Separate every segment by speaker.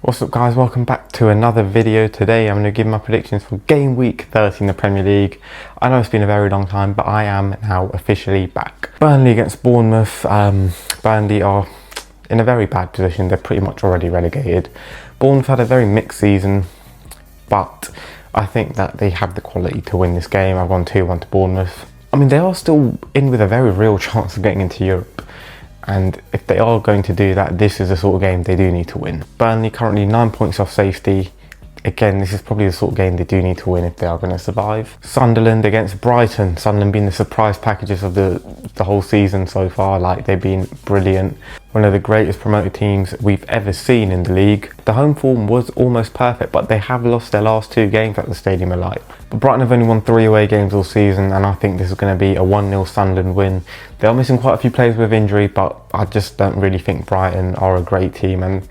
Speaker 1: What's up guys, welcome back to another video. Today I'm going to give my predictions for game week 30 in the Premier League. I know it's been a very long time, but I am now officially back. Burnley against Bournemouth. Burnley are in a very bad position. They're pretty much already relegated. Bournemouth had a very mixed season, but I think that they have the quality to win this game. I've gone 2-1 to Bournemouth. I mean, they are still in with a very real chance of getting into Europe. And if they are going to do that, this is the sort of game they do need to win. Burnley currently 9 points off safety. Again, this is probably the sort of game they do need to win if they are going to survive. Sunderland against Brighton. Sunderland being the surprise packages of the whole season so far. Like, they've been brilliant. One of the greatest promoted teams we've ever seen in the league. The home form was almost perfect, but they have lost their last 2 games at the Stadium of Light. But Brighton have only won 3 away games all season, and I think this is going to be a 1-0 Sunderland win. They are missing quite a few players with injury, but I just don't really think Brighton are a great team, and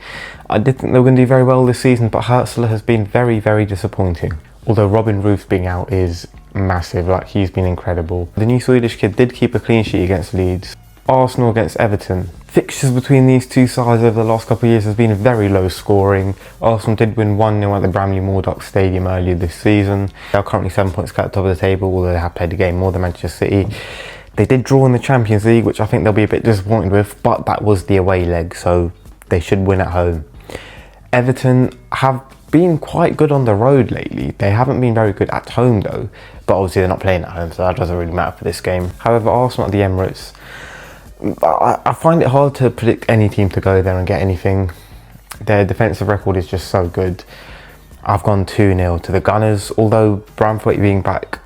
Speaker 1: I did think they were going to do very well this season, but Hurtsler has been very, very disappointing. Although Robin Roofs being out is massive, like, he's been incredible. The new Swedish kid did keep a clean sheet against Leeds. Arsenal against Everton. Fixtures between these two sides over the last couple of years has been very low scoring. Arsenal did win 1-0 at the Bramley Moordock Stadium earlier this season. They are currently 7 points clear at the top of the table, although they have played the game more than Manchester City. They did draw in the Champions League, which I think they'll be a bit disappointed with, but that was the away leg, so they should win at home. Everton have been quite good on the road lately. They haven't been very good at home though, but obviously they're not playing at home, so that doesn't really matter for this game. However, Arsenal at the Emirates, I find it hard to predict any team to go there and get anything. Their defensive record is just so good. I've gone 2-0 to the Gunners, although Bramthwaite being back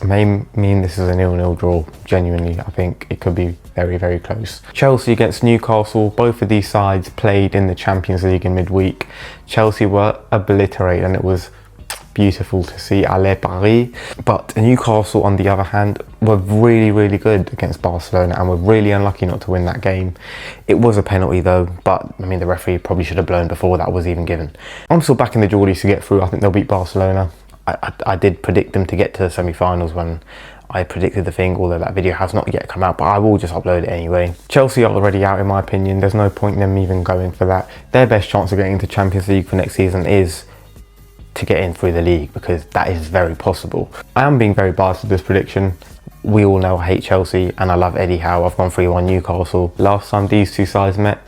Speaker 1: may mean this is a 0-0 draw. Genuinely, I think it could be very, very close. Chelsea against Newcastle. Both of these sides played in the Champions League in midweek. Chelsea were obliterated, and it was beautiful to see Allez Paris. But Newcastle, on the other hand, were really, really good against Barcelona and were really unlucky not to win that game. It was a penalty though, but I mean, the referee probably should have blown before that was even given. I'm still backing the Geordies to get through. I think they'll beat Barcelona. I did predict them to get to the semi-finals when I predicted the thing, although that video has not yet come out, but I will just upload it anyway. Chelsea are already out in my opinion. There's no point in them even going for that. Their best chance of getting into Champions League for next season is to get in through the league, because that is very possible. I am being very biased with this prediction. We all know I hate Chelsea and I love Eddie Howe. I've gone 3-1 Newcastle. Last time these two sides met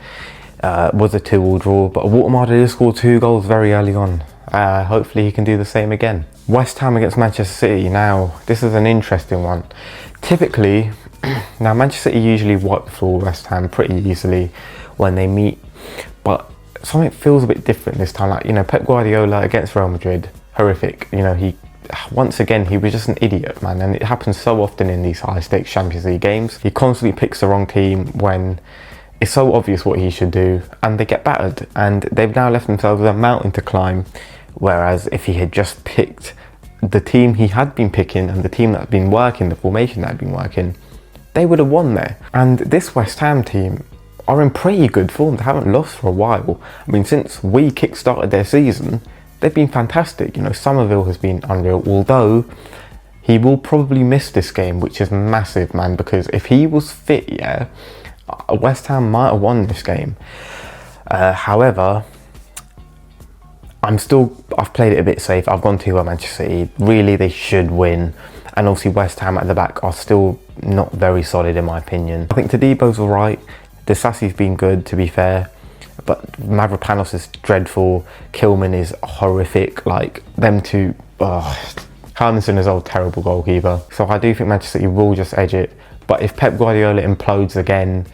Speaker 1: was a 2-2 draw, but Watermar did score 2 goals very early on. Hopefully he can do the same again. West Ham against Manchester City. Now, this is an interesting one. Typically, now Manchester City usually wipe the floor with West Ham pretty easily when they meet, but something feels a bit different this time. Like, you know, Pep Guardiola against Real Madrid, horrific. You know, once again, he was just an idiot, man, and it happens so often in these high stakes Champions League games. He constantly picks the wrong team when it's so obvious what he should do, and they get battered, and they've now left themselves a mountain to climb. Whereas if he had just picked the team he had been picking and the team that had been working, the formation that had been working, they would have won there. And this West Ham team are in pretty good form. They haven't lost for a while. I mean, since we kick-started their season, they've been fantastic. You know, Somerville has been unreal, although he will probably miss this game, which is massive, man, because if he was fit, yeah, West Ham might have won this game. However, I've played it a bit safe. I've gone 2-1 Manchester City. Really, they should win. And obviously West Ham at the back are still not very solid in my opinion. I think Tadebo's alright. Disasi's been good, to be fair. But Mavropanos is dreadful. Kilman is horrific. Like, them two, Hermanson is a terrible goalkeeper. So I do think Manchester City will just edge it. But if Pep Guardiola implodes again,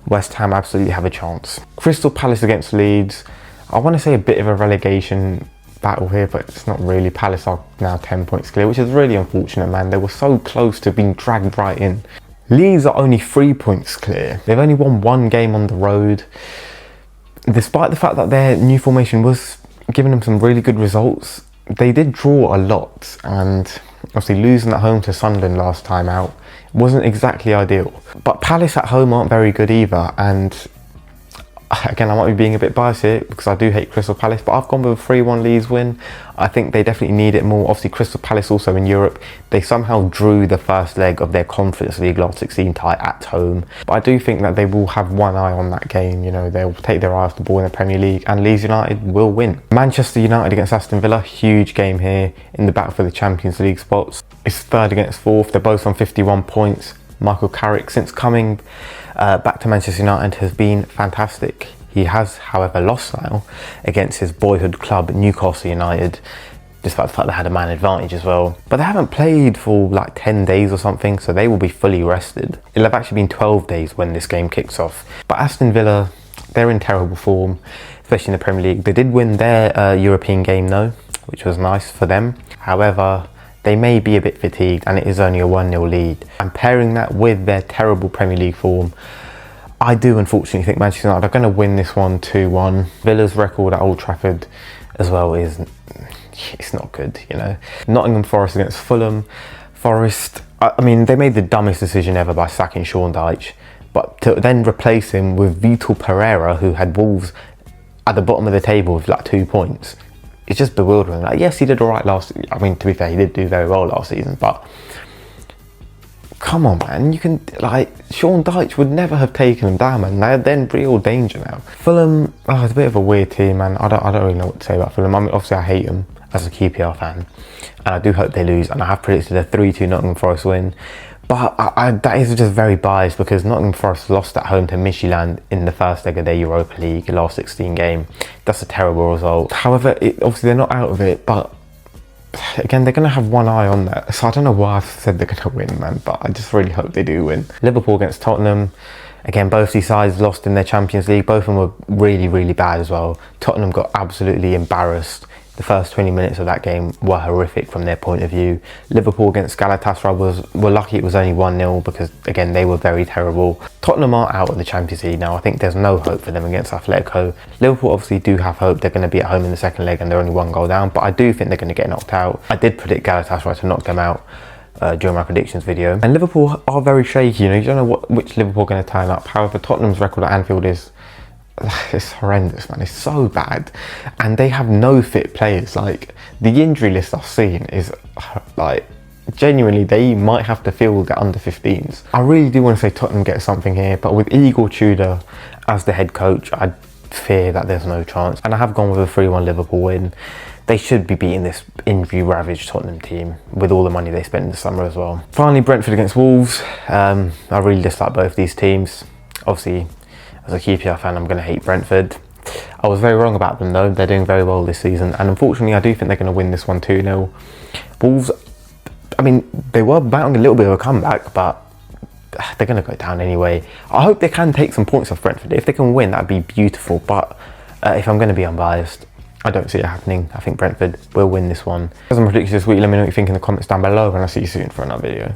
Speaker 1: West Ham absolutely have a chance. Crystal Palace against Leeds. I want to say a bit of a relegation battle here, but it's not really. Palace are now 10 points clear, which is really unfortunate, man. They were so close to being dragged right in. Leeds are only 3 points clear. They've only won 1 game on the road. Despite the fact that their new formation was giving them some really good results, they did draw a lot, and obviously losing at home to Sunderland last time out wasn't exactly ideal. But Palace at home aren't very good either, and again, I might be being a bit biased here because I do hate Crystal Palace, but I've gone with a 3-1 Leeds win. I think they definitely need it more. Obviously, Crystal Palace also in Europe, they somehow drew the first leg of their Conference League last 16 tie at home. But I do think that they will have one eye on that game. You know, they'll take their eye off the ball in the Premier League, and Leeds United will win. Manchester United against Aston Villa, huge game here in the battle for the Champions League spots. It's third against fourth. They're both on 51 points. Michael Carrick, since coming back to Manchester United, has been fantastic. He has, however, lost now against his boyhood club, Newcastle United, despite the fact they had a man advantage as well. But they haven't played for like 10 days or something, so they will be fully rested. It'll have actually been 12 days when this game kicks off. But Aston Villa, they're in terrible form, especially in the Premier League. They did win their European game though, which was nice for them. However, they may be a bit fatigued, and it is only a 1-0 lead. And pairing that with their terrible Premier League form, I do unfortunately think Manchester United are going to win this one 2-1. Villa's record at Old Trafford as well is, it's not good, you know. Nottingham Forest against Fulham. Forest, I mean, they made the dumbest decision ever by sacking Sean Dyche, but to then replace him with Vitor Pereira, who had Wolves at the bottom of the table with like 2 points. It's just bewildering. Like, yes, he did all right I mean, to be fair, he did do very well last season, but come on, man. You can, like, Sean Dyche would never have taken him down, man. They're in real danger now. Fulham, it's a bit of a weird team, man. I don't really know what to say about Fulham. I mean, obviously, I hate them as a QPR fan, and I do hope they lose, and I have predicted a 3-2 Nottingham Forest win. But that is just very biased because Nottingham Forest lost at home to Midtjylland in the first leg of their Europa League last 16 game. That's a terrible result. However, obviously they're not out of it, but again, they're going to have one eye on that. So I don't know why I've said they're going to win, man, but I just really hope they do win. Liverpool against Tottenham. Again, both these sides lost in their Champions League. Both of them were really, really bad as well. Tottenham got absolutely embarrassed. The first 20 minutes of that game were horrific from their point of view. Liverpool against Galatasaray were lucky it was only 1-0 because, again, they were very terrible. Tottenham are out of the Champions League now. I think there's no hope for them against Atletico. Liverpool obviously do have hope. They're going to be at home in the second leg and they're only 1 goal down, but I do think they're going to get knocked out. I did predict Galatasaray to knock them out during my predictions video. And Liverpool are very shaky. You know, you don't know which Liverpool are going to turn up. However, Tottenham's record at Anfield is... it's horrendous, man. It's so bad, and they have no fit players. Like, the injury list I've seen is like, genuinely, they might have to field the under 15s. I really do want to say Tottenham get something here, but with Igor Tudor as the head coach, I fear that there's no chance. And I have gone with a 3-1 Liverpool win. They should be beating this injury-ravaged Tottenham team with all the money they spent in the summer as well. Finally, Brentford against Wolves. I really dislike both these teams. Obviously, as a QPR fan, I'm going to hate Brentford. I was very wrong about them though. They're doing very well this season, and unfortunately I do think they're going to win this one 2-0. Wolves, I mean, they were battling a little bit of a comeback, but they're going to go down anyway. I hope they can take some points off Brentford. If they can win, that'd be beautiful, but if I'm going to be unbiased, I don't see it happening. I think Brentford will win this one. As I'm predicting this week, let me know what you think in the comments down below, and I'll see you soon for another video.